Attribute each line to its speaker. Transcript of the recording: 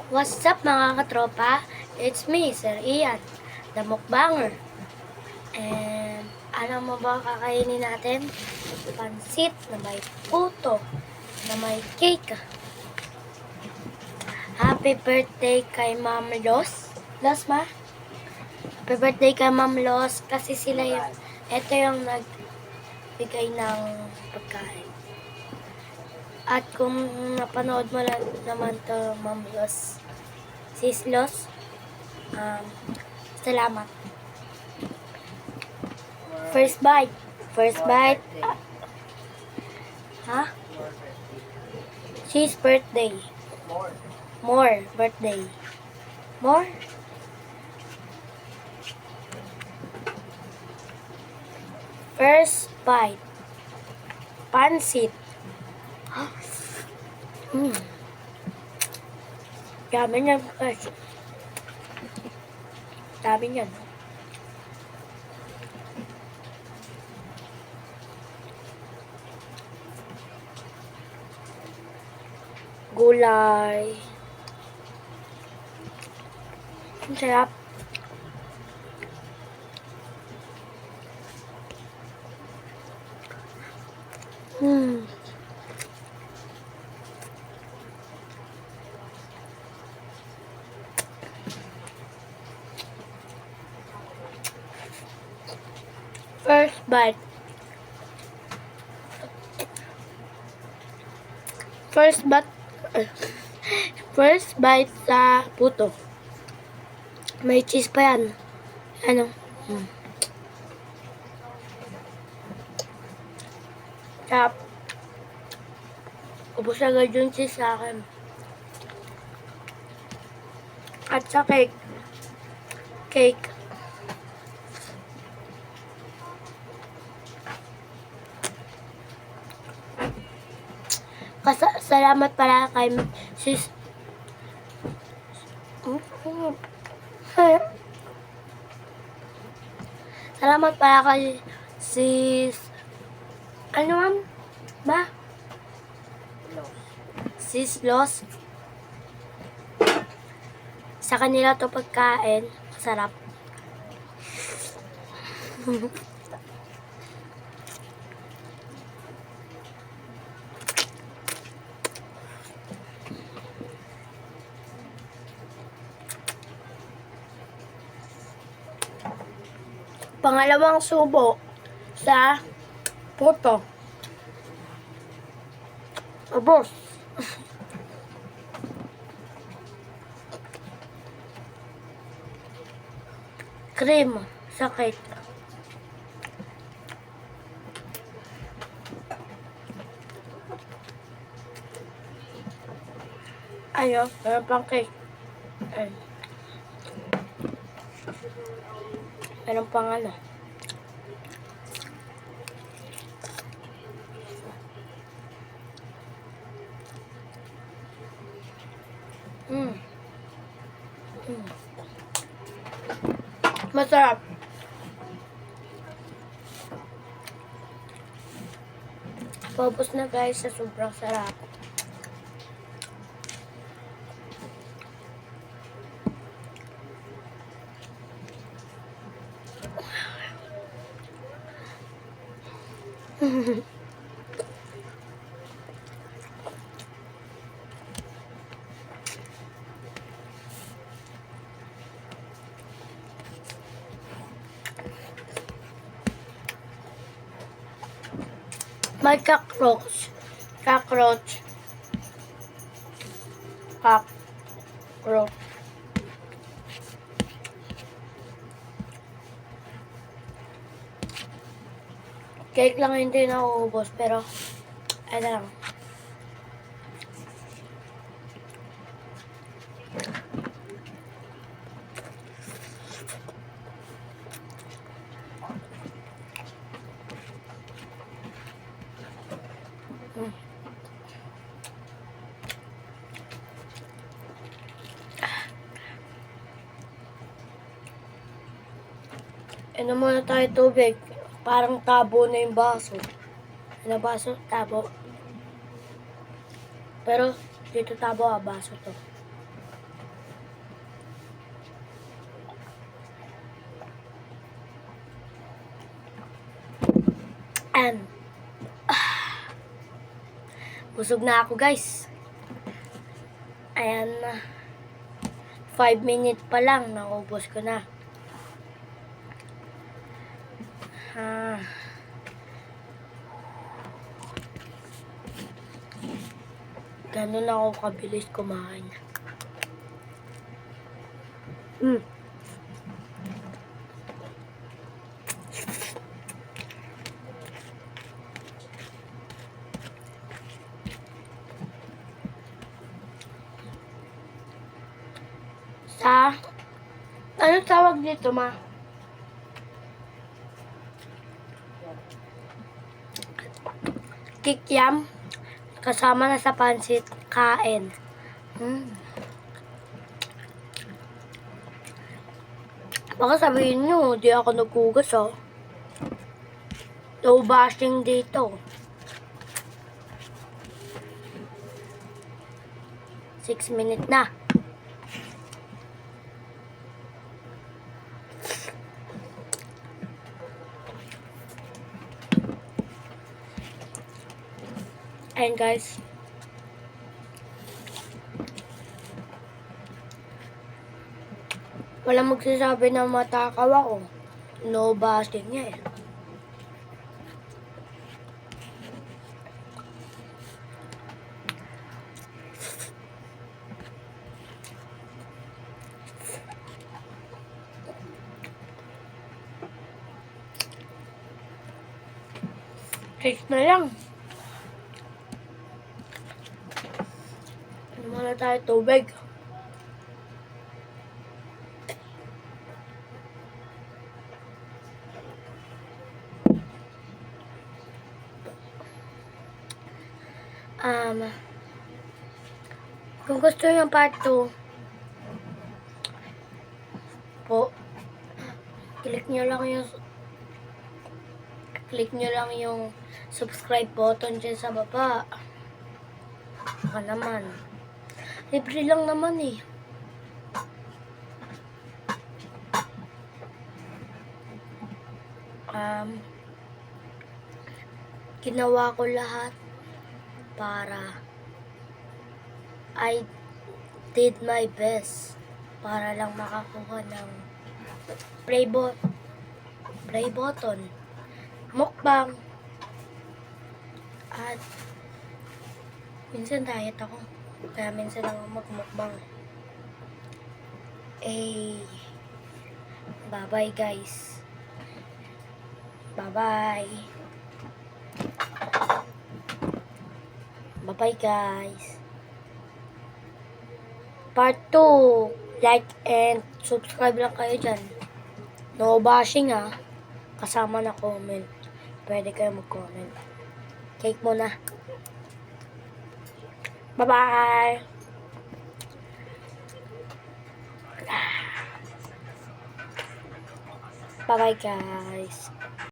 Speaker 1: What's up mga katropa? It's me, Sir Ian, the mukbanger. And ano mo ba kakainin natin? Pansit na may puto, na may cake. Happy birthday kay Ma'am Los. Los ma? Happy birthday kay Ma'am Los kasi sila yung, ito yung nagbigay ng pagkain. At kung napanood mo lang naman to Ma'am Los, Sis Los, salamat. First bite. First bite. Ha? She's birthday. More birthday. More? First bite. Pansit. Dami niyan. Dami niyan. Gulay. Ang sarap. First bite. First bite sa puto. May cheese pa yan. Ano? Tap. Ubus agad yung cheese sa akin. At sa cake. Cake. Salamat pala kay sis. Salamat pala kay sis. Ano ma'am? Ba? Sis Los. Sa kanila to pagkain. Masarap. Pangalawang subo sa puto. Ubos. Cream sa cake. Ayun, meron pang cake. Ayun. Meron pang ano. Masarap. Paubos na guys sa sobrang sarap. May cockroach. Cockroach. Cockroach. Cake lang hindi nauubos pero ano lang. Ano muna tayo tubig. Parang tabo na yung baso. Ano baso? Tabo. Pero dito tabo baso to. And, busog na ako guys. Ayan na. 5 minutes pa lang, naubos ko na. Ganun ako kabilis kumain. Ano tawag dito, ma? Kikiam. Kasama na sa pansit. Kain. Baka sabihin nyo, di ako naghugas, oh. No bashing dito. 6 minutes na. Ayan guys. Walang magsasabi na matakaw ako. No bashing niya eh. Cake na lang. Ano muna tayo tubig. Kung gusto nyo part 2 po, click nyo lang yung subscribe button dyan sa baba. Baka naman. Libre lang naman eh. Ginawa ko lahat para I did my best para lang makakuha ng play button, mukbang, at minsan diet ako, kaya minsan lang magmukbang. Bye bye guys. Bye bye. Bye bye guys. Part 2, like and subscribe lang kayo dyan. No bashing ah. Kasama na comment. Pwede kayo mag-comment. Cake muna. Bye-bye! Bye-bye guys.